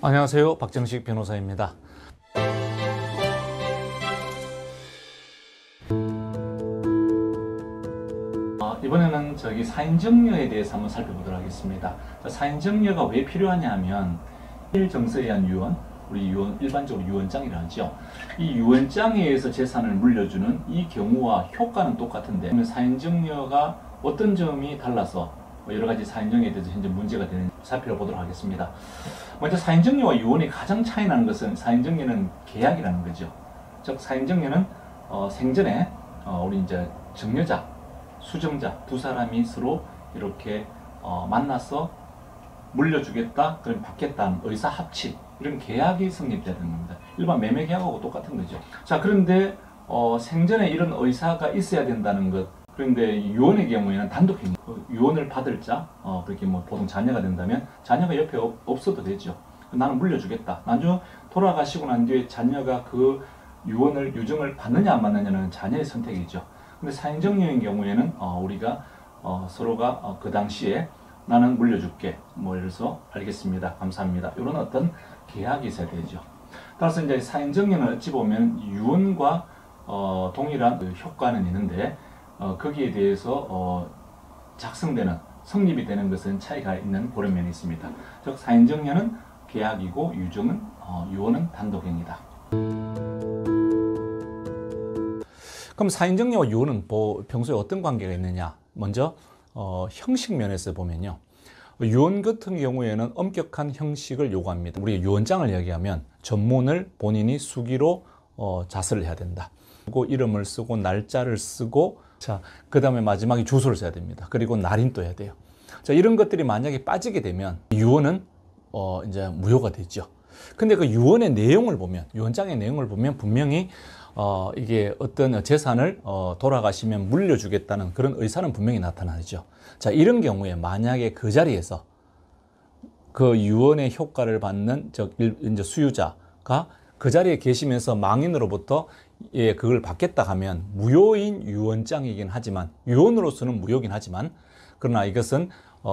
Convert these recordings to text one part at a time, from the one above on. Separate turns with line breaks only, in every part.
안녕하세요. 박정식 변호사입니다. 이번에는 사인정려에 대해서 한번 살펴보도록 하겠습니다. 사인정려가 왜 필요하냐 하면 정서에 의한 유언, 우리 유언, 일반적으로 유언장이라 하죠. 이 유언장에 의해서 재산을 물려주는 이 경우와 효과는 똑같은데 사인정려가 어떤 점이 달라서 여러 가지 사인정려에 대해서 현재 문제가 되는지 살펴보도록 하겠습니다. 먼저 사인정려와 유언이 가장 차이 나는 것은 사인정려는 계약이라는 거죠. 즉 사인정려는 생전에 우리 이제 정려자, 수정자 두 사람이 서로 이렇게 만나서 물려주겠다, 그럼 받겠다는 의사 합치, 이런 계약이 성립돼야 되는 겁니다. 일반 매매 계약하고 똑같은 거죠. 자, 그런데 생전에 이런 의사가 있어야 된다는 것. 그런데 유언의 경우에는 단독행위, 유언을 받을 자, 그렇게 보통 자녀가 된다면 자녀가 옆에 없어도 되죠. 나는 물려주겠다. 나중에 돌아가시고 난 뒤에 자녀가 그 유정을 받느냐 안 받느냐는 자녀의 선택이죠. 근데 사인정려인 경우에는 우리가 서로가 그 당시에 나는 물려줄게, 예를 들어서 알겠습니다, 감사합니다, 이런 어떤 계약이 있어야 되죠. 따라서 이제 사인정려는 어찌 보면 유언과 동일한 효과는 있는데 거기에 대해서 작성되는, 성립이 되는 것은 차이가 있는 그런 면이 있습니다. 즉 사인정려는 계약이고 유언은 단독행위다. 그럼 사인정려와 유언은 평소에 어떤 관계가 있느냐? 먼저 형식 면에서 보면요, 유언 같은 경우에는 엄격한 형식을 요구합니다. 우리 유언장을 이야기하면 전문을 본인이 수기로 자서를 해야 된다. 그리고 이름을 쓰고 날짜를 쓰고, 자, 그 다음에 마지막에 주소를 써야 됩니다. 그리고 날인도 해야 돼요. 자, 이런 것들이 만약에 빠지게 되면 유언은 이제 무효가 되죠. 근데 그 유언의 내용을 보면, 유언장의 내용을 보면 분명히 이게 어떤 재산을 돌아가시면 물려주겠다는 그런 의사는 분명히 나타나죠. 자, 이런 경우에 만약에 그 자리에서 그 유언의 효과를 받는 이제 수유자가 그 자리에 계시면서 망인으로부터 그걸 받겠다 하면 무효인 유언장이긴 하지만, 유언으로서는 무효긴 하지만, 그러나 이것은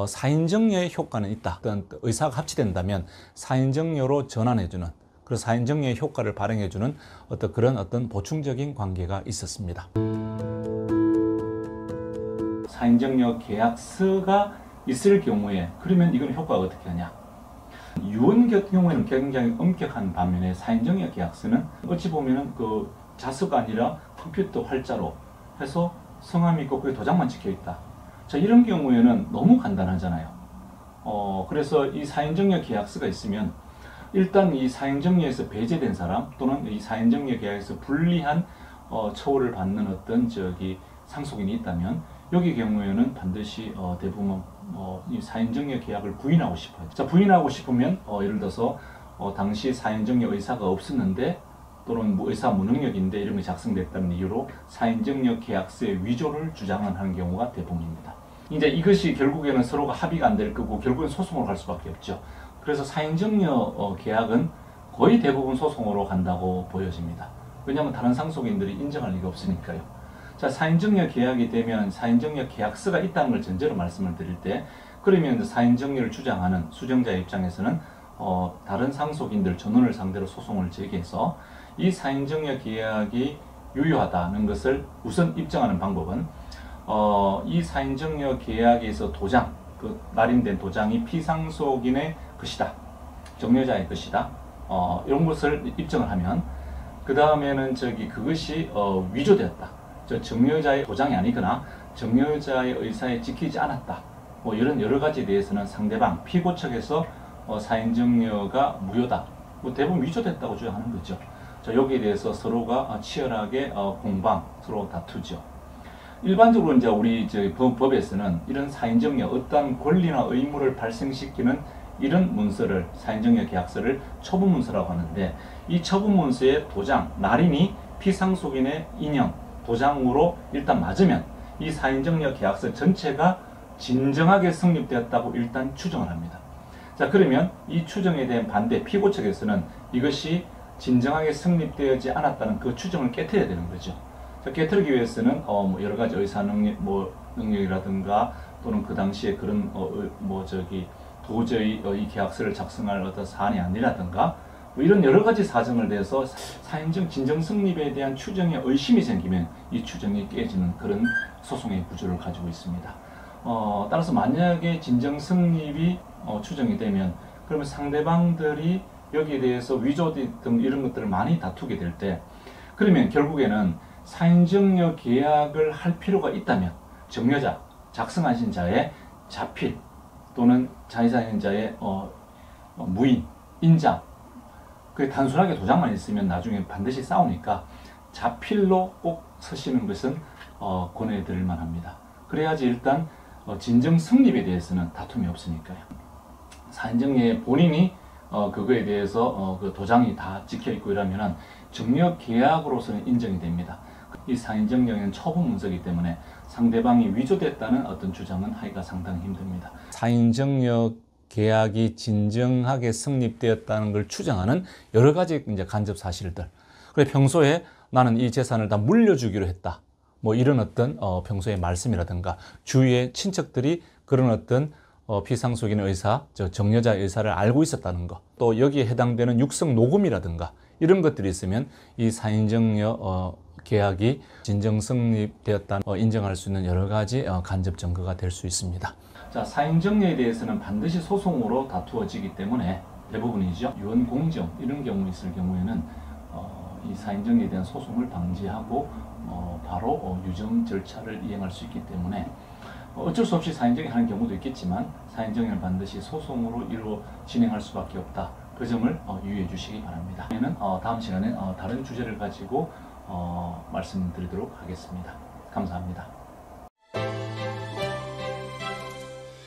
사인정려의 효과는 있다. 어떤 의사가 합치된다면 사인정려로 전환해주는, 그 사인정려의 효과를 발행해주는 어떤 보충적인 관계가 있었습니다. 사인정려 계약서가 있을 경우에, 그러면 이건 효과가 어떻게 하냐? 유언 같은 경우에는 굉장히 엄격한 반면에 사인정려 계약서는 어찌 보면은 그 자서가 아니라 컴퓨터 활자로 해서 성함이 있고 거기 도장만 찍혀 있다. 자, 이런 경우에는 너무 간단하잖아요. 그래서 이 사인정려 계약서가 있으면 일단 이 사인정려에서 배제된 사람, 또는 이 사인정려 계약에서 불리한 처우를 받는 어떤 상속인이 있다면, 여기 경우에는 반드시 대부분 이 사인정려 계약을 부인하고 싶어요. 자, 부인하고 싶으면 예를 들어서 당시 사인정려 의사가 없었는데, 또는 의사 무능력인데 이름이 작성됐다는 이유로 사인정려 계약서의 위조를 주장하는 경우가 대부분입니다. 이제 이것이 결국에는 서로가 합의가 안 될 거고 결국엔 소송으로 갈 수밖에 없죠. 그래서 사인정려 계약은 거의 대부분 소송으로 간다고 보여집니다. 왜냐하면 다른 상속인들이 인정할 리가 없으니까요. 자, 사인정려 계약이 되면 사인정려 계약서가 있다는 걸 전제로 말씀을 드릴 때, 그러면 사인정려를 주장하는 수정자의 입장에서는 다른 상속인들 전원을 상대로 소송을 제기해서 이 사인정려 계약이 유효하다는 것을 우선 입증하는 방법은 이 사인정려 계약에서 도장, 그 날인된 도장이 피상속인의 것이다, 정려자의 것이다, 이런 것을 입증을 하면, 그 다음에는 그것이 위조되었다, 정려자의 도장이 아니거나 정려자의 의사에 지키지 않았다, 이런 여러 가지에 대해서는 상대방 피고 측에서 사인정려가 무효다, 대부분 위조됐다고 주장하는 거죠. 자, 여기에 대해서 서로가 치열하게 공방, 서로 다투죠. 일반적으로 이제 우리 법에서는 이런 사인정려, 어떤 권리나 의무를 발생시키는 이런 문서를, 사인정려 계약서를 처분문서라고 하는데, 이 처분문서의 도장, 날인이 피상속인의 인형, 도장으로 일단 맞으면 이 사인정려 계약서 전체가 진정하게 성립되었다고 일단 추정을 합니다. 자, 그러면 이 추정에 대한 반대, 피고 측에서는 이것이 진정하게 성립되지 않았다는 그 추정을 깨트려야 되는 거죠. 자, 깨트리기 위해서는 여러 가지 의사 능력이라든가, 또는 그 당시에 그런 도저히 이 계약서를 작성할 어떤 사안이 아니라든가 뭐 이런 여러 가지 사정을 대해서 사인정 진정 성립에 대한 추정에 의심이 생기면 이 추정이 깨지는 그런 소송의 구조를 가지고 있습니다. 따라서 만약에 진정 성립이 추정이 되면 그러면 상대방들이 여기에 대해서 위조 등 이런 것들을 많이 다투게 될 때 그러면 결국에는 사인정려 계약을 할 필요가 있다면 정려자, 작성하신 자의 자필 또는 자의사인자의 무인, 인장 그 단순하게 도장만 있으면 나중에 반드시 싸우니까 자필로 꼭 서시는 것은 권해드릴 만합니다. 그래야지 일단 진정 성립에 대해서는 다툼이 없으니까요. 사인정리에 본인이 그거에 대해서 그 도장이 다 찍혀있고 이러면은 정려 계약으로서는 인정이 됩니다. 이 사인정령은 초보 문서이기 때문에 상대방이 위조됐다는 어떤 주장은 하기가 상당히 힘듭니다. 사인정려 계약이 진정하게 성립되었다는 걸 추정하는 여러 가지 이제 간접 사실들. 그래 평소에 나는 이 재산을 다 물려주기로 했다. 뭐 이런 어떤 평소의 말씀이라든가 주위의 친척들이 그런 어떤 피상속인의 의사, 정여자 의사를 알고 있었다는 것. 또 여기에 해당되는 육성 녹음이라든가 이런 것들이 있으면 이 사인정려 계약이 진정 성립되었다는 인정할 수 있는 여러 가지 간접 증거가 될 수 있습니다. 자, 사인정려에 대해서는 반드시 소송으로 다투어지기 때문에 대부분이죠. 유언공정 이런 경우 있을 경우에는 이 사인정려에 대한 소송을 방지하고 바로 유정 절차를 이행할 수 있기 때문에 어쩔 수 없이 사인정려 하는 경우도 있겠지만 사인정려는 반드시 소송으로 진행할 수밖에 없다. 그 점을 유의해 주시기 바랍니다. 다음 시간에 다른 주제를 가지고 말씀드리도록 하겠습니다. 감사합니다.